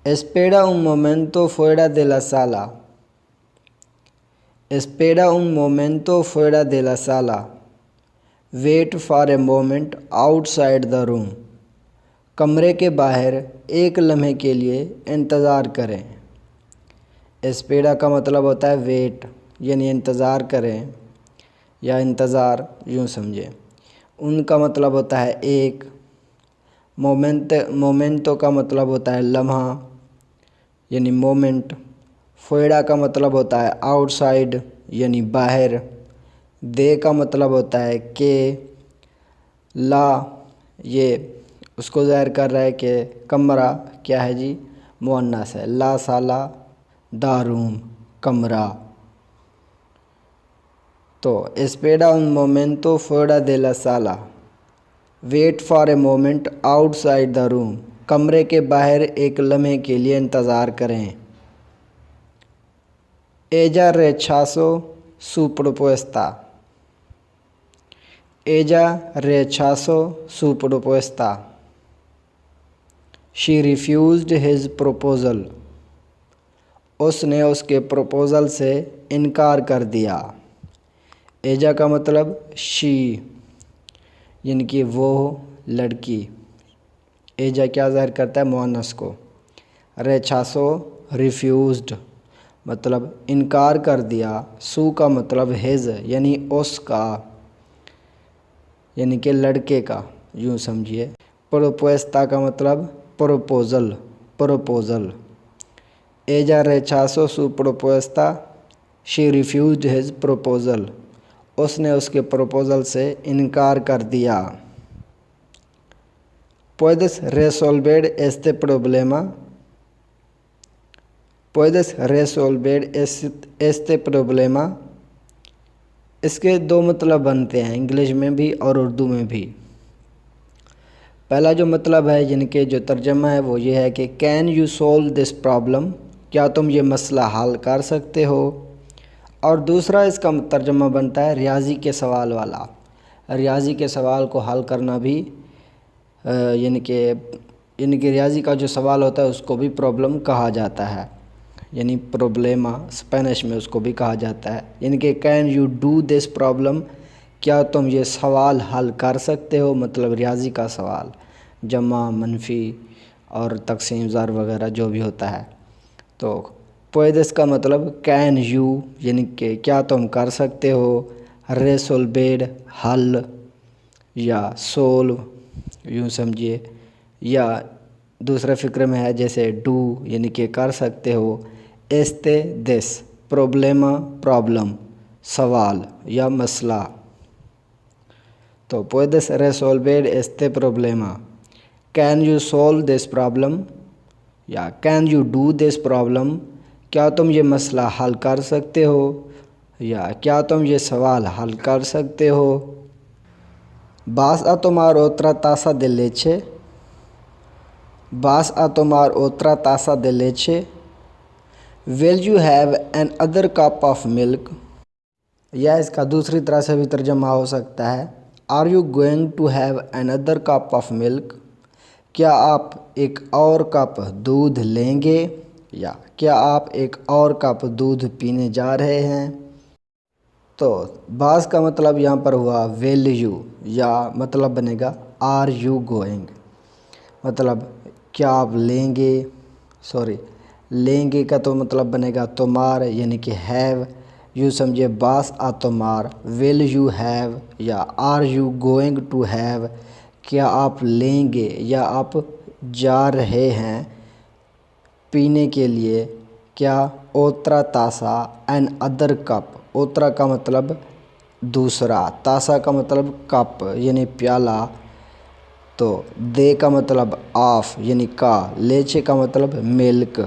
Espera un momento fuera de la sala. Espera un momento fuera de la sala. Wait for a moment outside the room. कमरे के बाहर एक लम्हे के लिए इंतज़ार करें। एस्पेरा का मतलब होता है वेट, यानी इंतज़ार करें या इंतज़ार यूँ समझें। उनका मतलब होता है एक। मोमेंटो का मतलब होता है लम्हा, यानी मोमेंट। फोएडा का मतलब होता है आउटसाइड, यानी बाहर। दे का मतलब होता है के। ला ये उसको ज़ाहिर कर रहा है कि कमरा क्या है जी, मुअन्नस है। ला साला दा रूम, कमरा। तो एस्पेरा उन मोमेंटो फुera de la sala। Wait for a moment outside the room. कमरे के बाहर एक लम्हे के लिए इंतज़ार करें। Ella rechazó su propuesta। Ella rechazó su propuesta। She refused his proposal। उसने उसके प्रपोज़ल से इनकार कर दिया। एजा का मतलब शी, यानी कि वो लड़की। एजा क्या ज़ाहिर करता है, मुअन्नस को। रेछासो रिफ्यूज़ड मतलब इनकार कर दिया। सू का मतलब हिज, यानी उसका, यानी कि लड़के का, यूँ समझिए। प्रोपोस्ता का मतलब प्रपोज़ल, प्रपोज़ल। एजा रेछासो सू प्रोपोस्ता, शी रिफ्यूज्ड हिज प्रपोज़ल। उसने उसके प्रपोज़ल से इनकार कर दिया। Puedes resolver este problema। Puedes resolver este problema। इसके दो मतलब बनते हैं, इंग्लिश में भी और उर्दू में भी। पहला जो मतलब है, यानी कि जो तर्जमा है, वो ये है कि can you solve this problem, क्या तुम ये मसला हल कर सकते हो। और दूसरा इसका तर्जमा बनता है रियाजी के सवाल वाला। रियाजी के सवाल को हल करना भी यानी कि रियाजी का जो सवाल होता है उसको भी प्रॉब्लम कहा जाता है, यानी प्रॉब्लेमा स्पेनिश में उसको भी कहा जाता है। यानी कि can you do this problem, क्या तुम ये सवाल हल कर सकते हो, मतलब रियाजी का सवाल, जमा मनफी और तकसीम ज़र वगैरह जो भी होता है। तो पुएदेस का मतलब कैन यू, यानी कि क्या तुम कर सकते हो। रेसोल्वेड हल या सोल्व यूँ समझिए। या दूसरे फ़िक्र में है जैसे डू, यानी कि कर सकते हो। एस्ते दिस प्रॉब्लेमा प्रॉब्लम, सवाल या मसला। तो puedes resolver este problema। Can you solve this problem या can you do this problem, क्या तुम ये मसला हल कर सकते हो या क्या तुम ये सवाल हल कर सकते हो। Vas a tomar otra taza de leche। Vas a tomar otra taza de leche। Will you have another cup of milk। या इसका दूसरी तरह से भी तर्जमा हो सकता है, are you going to have another cup of milk। क्या आप एक और कप दूध लेंगे या क्या आप एक और कप दूध पीने जा रहे हैं। तो बास का मतलब यहाँ पर हुआ विल यू, या मतलब बनेगा आर यू गोइंग, मतलब क्या आप लेंगे। लेंगे का तो मतलब बनेगा तुम्हार, यानी कि हैव। यू समझिए बास आ तुम्हार, विल यू हैव या are you going to have, क्या आप लेंगे या आप जा रहे हैं पीने के लिए क्या। ओत्रा तासा एन अदर कप। ओत्रा का मतलब दूसरा, तासा का मतलब कप यानी प्याला। तो दे का मतलब ऑफ यानी का, लेचे का मतलब मिल्क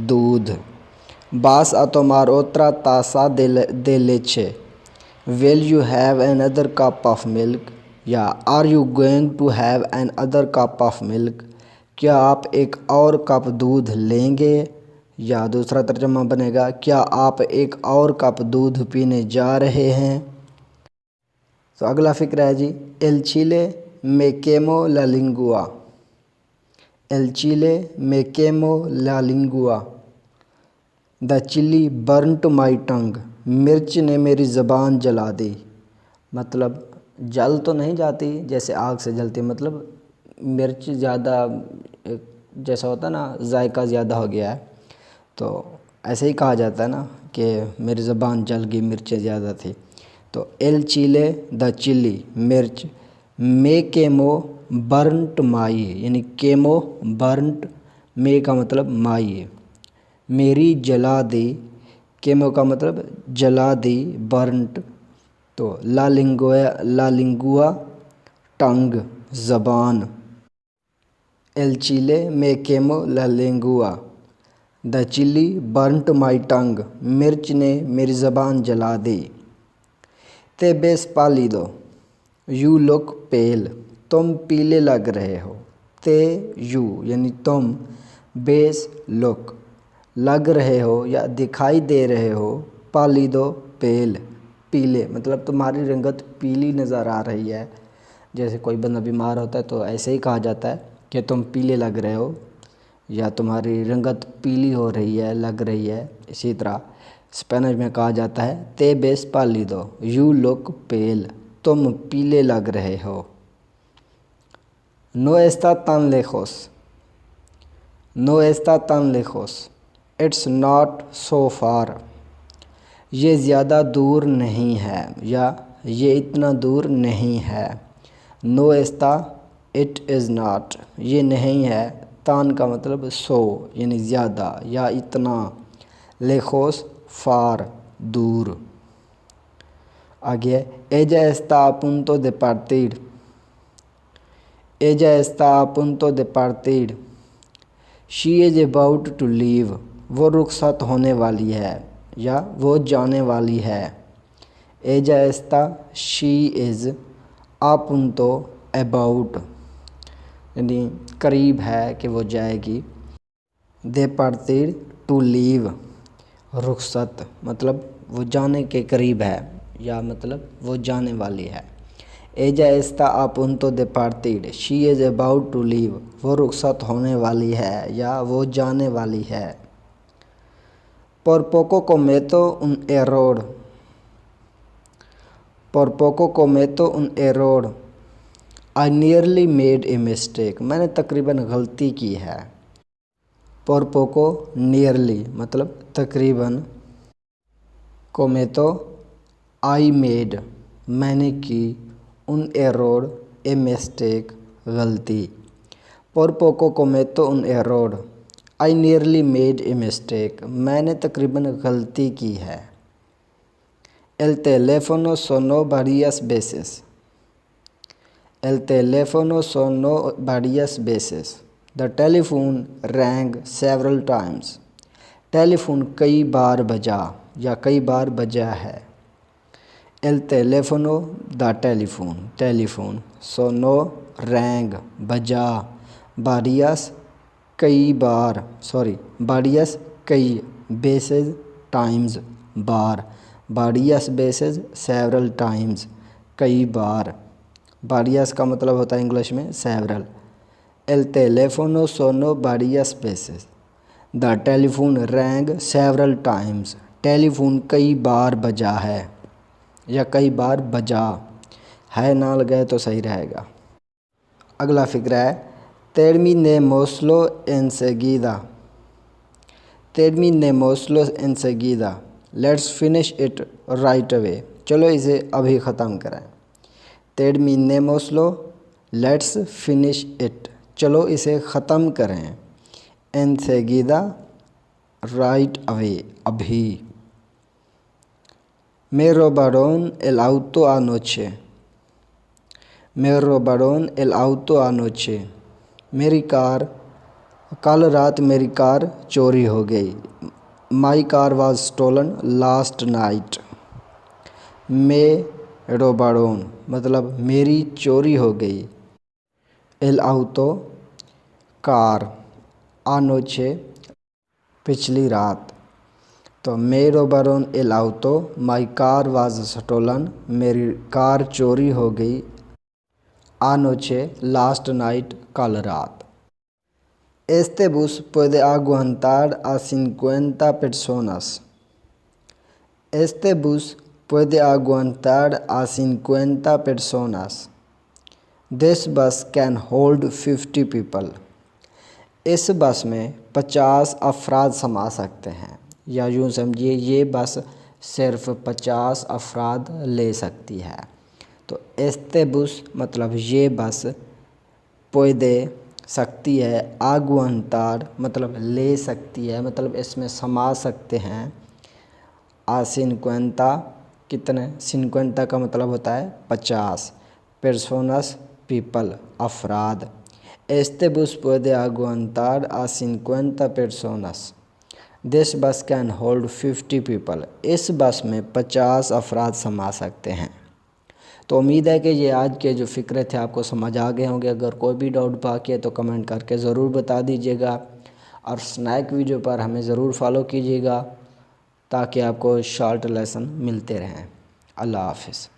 दूध। बास आ tomar otra taza de leche। Will you have another cup of milk या are you going to have another cup of milk, क्या आप एक और कप दूध लेंगे। या दूसरा तर्जमा बनेगा क्या आप एक और कप दूध पीने जा रहे हैं। तो अगला फ़िक्र है जी, एल चिले में quemo la lengua। एल चिले मे केमो ला लिंगुआ, the chilli burnt my tongue, मिर्च ने मेरी ज़बान जला दी। मतलब जल तो नहीं जाती जैसे आग से जलती, मतलब मिर्च ज़्यादा जैसा होता है ना, जायका ज़्यादा हो गया है, तो ऐसे ही कहा जाता है ना कि मेरी ज़बान जल गई, मिर्चें ज़्यादा थी। तो एल चिले द चिली मिर्च, मे केमो बर्नट माई, यानी केमो बर्नट, मे का मतलब माई, मेरी जला दी, केमो का मतलब जला दी, बर्नट तो ला लिंगुआ टंग ज़बान, एल चिले मे केमो ला लिंगुआ, the chilli burnt my tongue, मिर्च ने मेरी ज़बान जला दी। ते बेस पालिदो, यू लुक पेल, तुम पीले लग रहे हो। ते यू यानी तुम, बेस लुक लग रहे हो या दिखाई दे रहे हो, पालिदो पेल पीले, मतलब तुम्हारी रंगत पीली नज़र आ रही है। जैसे कोई बंदा बीमार होता है तो ऐसे ही कहा जाता है कि तुम पीले लग रहे हो या तुम्हारी रंगत पीली हो रही है, लग रही है। इसी तरह स्पेनिश में कहा जाता है ते बेस पालिदो, यू लुक पेल, तुम पीले लग रहे हो। नो एस्ता tan lejos, नो एस्ता tan lejos, it's not so far, ये ज़्यादा दूर नहीं है या ये इतना दूर नहीं है। नो एस्ता इट इज़ नॉट, ये नहीं है, तान का मतलब सो यानी ज़्यादा या इतना, लेखोस फार दूर। आगे एजा एस्ता अपुंतो दे पार्tir, एजा एस्ता अपुंतो दे पार्tir, she is about to leave, वो रुखसत होने वाली है या वो जाने वाली है। एजा एस्ता शी इज़ अपुंतो अबाउट यानी करीब है कि वो जाएगी, दे पार्tir टू लीव रुखसत मतलब वो जाने के करीब है या मतलब वो जाने वाली है। एजा एस्ता अपुंतो दे पार्tir, she is about to leave, वो रुखसत होने वाली है या वो जाने वाली है। por poco cometo un error, por poco cometo un error, I nearly made a mistake, मैंने तकरीबन गलती की है। por poco nearly मतलब तकरीबन, cometo I made मैंने की, un error a mistake गलती। por poco cometo un error, I nearly made a mistake, मैंने तकरीबन गलती की है। El teléfono sonó varias veces, el teléfono sonó varias veces, the telephone rang several times, telephone कई बार बजा या कई बार बजा है। El teléfono the telephone, telephone, sonó rang बजा, varias कई बार, varias कई, बेसेस टाइम्स बार, varias veces several times कई बार, varias का मतलब होता है इंग्लिश में several। El teléfono sonó varias veces, the telephone rang several times, telephone कई बार बजा है या कई बार बजा है, ना लगाए तो सही रहेगा। अगला फिक्रा है terminémoslo enseguida, terminémoslo enseguida, let's finish it right away, चलो इसे अभी ख़त्म करें। terminémoslo लेट्स फिनिश इट, चलो इसे ख़त्म करें। enseguida राइट अवे अभी। me robaron el auto anoche, me robaron el auto anoche, मेरी कार, कल रात मेरी कार चोरी हो गई। My car was stolen last night. मे रोबारोन मतलब मेरी चोरी हो गई। एल आउतो कार, आनोचे पिछली रात। तो मे रोबारोन एल आउतो, माई कार वाज स्टोलन मेरी कार चोरी हो गई। आनोचे लास्ट नाइट कल रात। Este bus puede aguantar a 50 personas. Este bus puede aguantar a 50 personas. This bus can hold 50 people. इस बस में 50 अफराद समा सकते हैं, या यूँ समझिए ये बस सिर्फ 50 अफराद ले सकती है। तो este bus मतलब ये बस, puede सकती है, aguantar मतलब ले सकती है, मतलब इसमें समा सकते हैं। a 50 कितने, 50 का मतलब होता है 50, personas people अफराद। Este bus puede aguantar a 50 personas. This bus can hold 50 people. इस बस में 50 अफराद समा सकते हैं। तो उम्मीद है कि ये आज के जो फ़िक्रे थे आपको समझ आ गए होंगे। अगर कोई भी डाउट बाकी है तो कमेंट करके ज़रूर बता दीजिएगा, और स्नैक वीडियो पर हमें ज़रूर फॉलो कीजिएगा ताकि आपको शॉर्ट लेसन मिलते रहें। अल्लाह हाफ़िज़।